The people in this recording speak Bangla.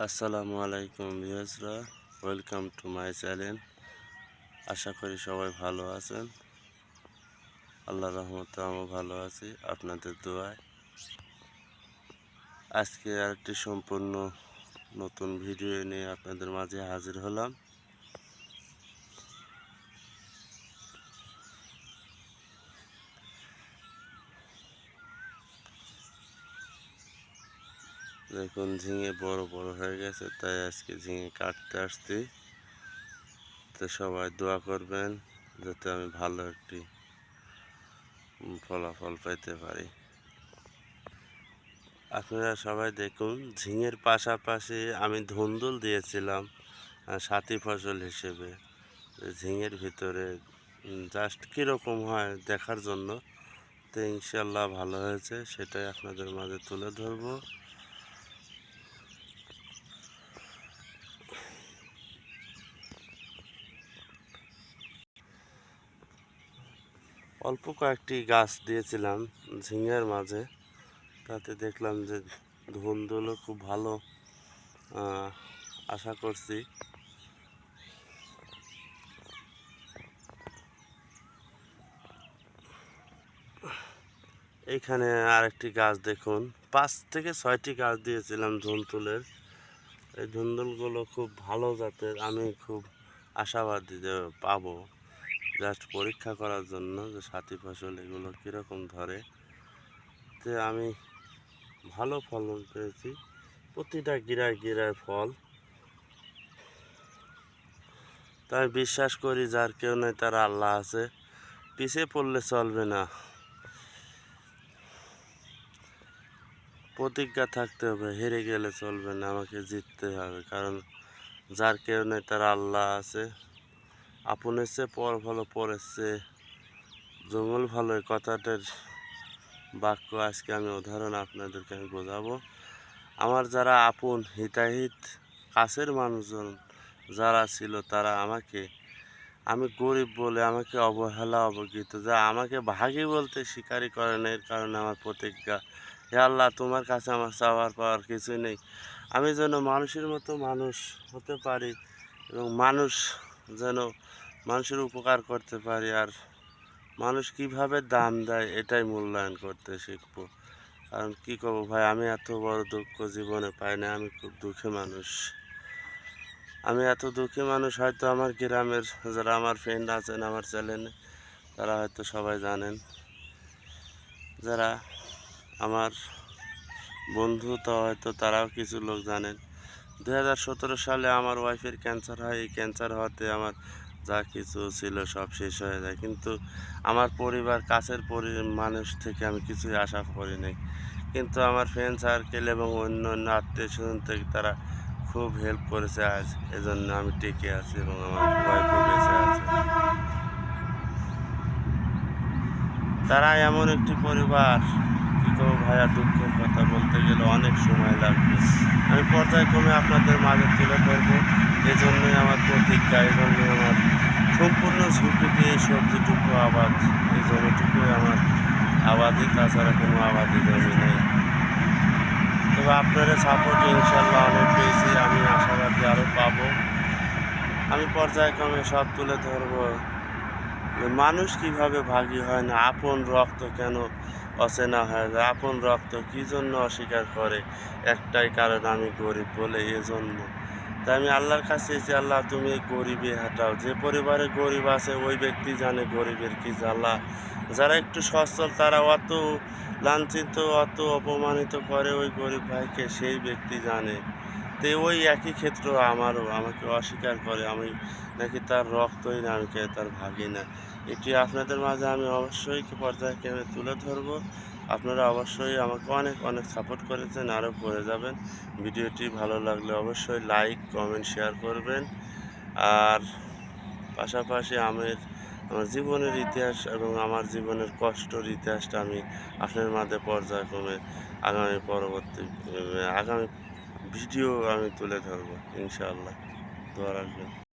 আসসালামু আলাইকুম ভিউয়ার্সরা, ওয়েলকাম টু মাই চ্যানেল। আশা করি সবাই ভালো আছেন। আল্লাহর রহমতে আমিও ভালো আছি আপনাদের দোয়ায়। আজকে আরেকটি সম্পূর্ণ নতুন ভিডিও নিয়ে আপনাদের মাঝে হাজির হলাম। দেখুন, ঝিঙে বড় বড় হয়ে গেছে, তাই আজকে ঝিঙে কাটতে আসছি। তো সবাই দোয়া করবেন যাতে আমি ভালো একটি ফলাফল পেতে পারি। আপনারা সবাই দেখুন, ঝিঙের পাশাপাশি আমি ধুন্দুল দিয়েছিলাম সাথী ফসল হিসেবে। ঝিঙের ভিতরে জাস্ট কীরকম হয় দেখার জন্য। তো ইনশাল্লাহ ভালো হয়েছে, সেটাই আপনাদের মাঝে তুলে ধরব। অল্প কয়েকটি গাছ দিয়েছিলাম ঝিঙের মাঝে, তাতে দেখলাম যে ধুন্দুলও খুব ভালো আশা করছি। এইখানে আরেকটি গাছ দেখুন, 5 থেকে 6টি গাছ দিয়েছিলাম ধুন্দুলের। এই ধুন্দুলগুলো খুব ভালো জাতের, আমি খুব আশাবাদী যে পাবো। জাস্ট পরীক্ষা করার জন্য যে সাথী ফসল এগুলো কীরকম ধরে। তো আমি ভালো ফলন পেয়েছি, প্রতিটা গিরায় গিরায় ফল। তাই বিশ্বাস করি যার কেউ নেই তার আল্লাহ আছে। পিছিয়ে পড়লে চলবে না, প্রতিজ্ঞা থাকতে হবে, হেরে গেলে চলবে না, আমাকে জিততে হবে। কারণ যার কেউ নেই তার আল্লাহ আছে। আপনের চেয়ে পর ভালো, পরের চেয়ে জঙ্গল ভালো, এই কথাটার বাক্য আজকে আমি উদাহরণ আপনাদেরকে আমি বোঝাবো। আমার যারা আপন হিতাহিত কাছের মানুষজন যারা ছিল, তারা আমি গরিব বলে আমাকে অবহেলা অবজ্ঞিত, যা আমাকে ভাগী বলতে স্বীকারই করে না। এর কারণে আমার প্রতিজ্ঞা, হে আল্লাহ, তোমার কাছে আমার চাওয়ার পাওয়ার কিছুই নেই। আমি যেন মানুষের মতো মানুষ হতে পারি এবং যেন মানুষের উপকার করতে পারি। আর মানুষ কিভাবে দাম দেয় এটাই মূল্যায়ন করতে শিখব। কারণ কী করবো ভাই, আমি এত বড় দুঃখ জীবনে পাই না। আমি খুব দুঃখী মানুষ। আমি এত দুঃখী মানুষ, হয়তো আমার গ্রামের যারা আমার ফ্রেন্ড আছেন আমার চ্যানেলে, তারা হয়তো সবাই জানেন। যারা আমার বন্ধু, তো হয়তো তারাও কিছু লোক জানেন। 2017 সালে আমার ওয়াইফের ক্যান্সার হয়। এই ক্যান্সার হওয়াতে আমার যা কিছু ছিল সব শেষ হয়ে যায়। কিন্তু আমার পরিবার, কাছের মানুষ থেকে আমি কিছুই আশা করি নাই। কিন্তু আমার ফ্রেন্ড সার্কেল এবং অন্য অন্য আত্মীয় স্বজন থেকে তারা খুব হেল্প করেছে। আজ এজন্য আমি টিকে আছি এবং আমার ওয়াইফও বেঁচে আছে। তারা এমন একটি পরিবার, কী করবো ভাইয়া, দুঃখের কথা বলতে গেলে অনেক সময় লাগবে। আমি পর্যায়ক্রমে আপনাদের মাঝে তুলে ধরবো। এজন্যই আমার প্রতিজ্ঞা, এজন্যই আমার সম্পূর্ণ ঝুঁকি দিয়ে সবজিটুকু আবাদ, এই জমিটুকুই আমার আবাদি, তাছাড়া কোনো আবাদি জমি নেই। তবে আপনারা সাপোর্ট ইনশাল্লাহ অনেক পেয়েছি, আমি আশাবাদী আরও পাবো। আমি পর্যায়ক্রমে সব তুলে ধরবো। মানুষ কিভাবে ভাগী হয় না, আপন রক্ত কেন অচেনা হয়ে যায়, আপন রক্ত কী জন্য অস্বীকার করে, একটাই কারণ, আমি গরিব বলে। এজন্য তাই আমি আল্লাহর কাছে যে আল্লাহ, তুমি গরিবে হাঁটাও। যে পরিবারে গরিব আছে ওই ব্যক্তি জানে গরিবের কি জ্বালা। যারা একটু সচ্ছল তারা অত লাঞ্ছিত, অত অপমানিত করে ওই গরিব ভাইকে, সেই ব্যক্তি জানে। তো ওই একই ক্ষেত্র আমাকে অস্বীকার করে, আমি নাকি তার রক্তই না, আমি তার ভাগি না। এটি আপনাদের মাঝে আমি অবশ্যই পর্যায়ক্রমে তুলে ধরবো। আপনারা অবশ্যই আমাকে অনেক অনেক সাপোর্ট করেছেন, আরও করে যাবেন। ভিডিওটি ভালো লাগলে অবশ্যই লাইক, কমেন্ট, শেয়ার করবেন। আর পাশাপাশি আমার জীবনের ইতিহাস এবং আমার জীবনের কষ্টের ইতিহাসটা আমি আপনার মাঝে পর্যায়ক্রমে আগামী ভিডিও আমি তুলে ধরবো ইনশাআল্লাহ। দোয়া রাখবেন।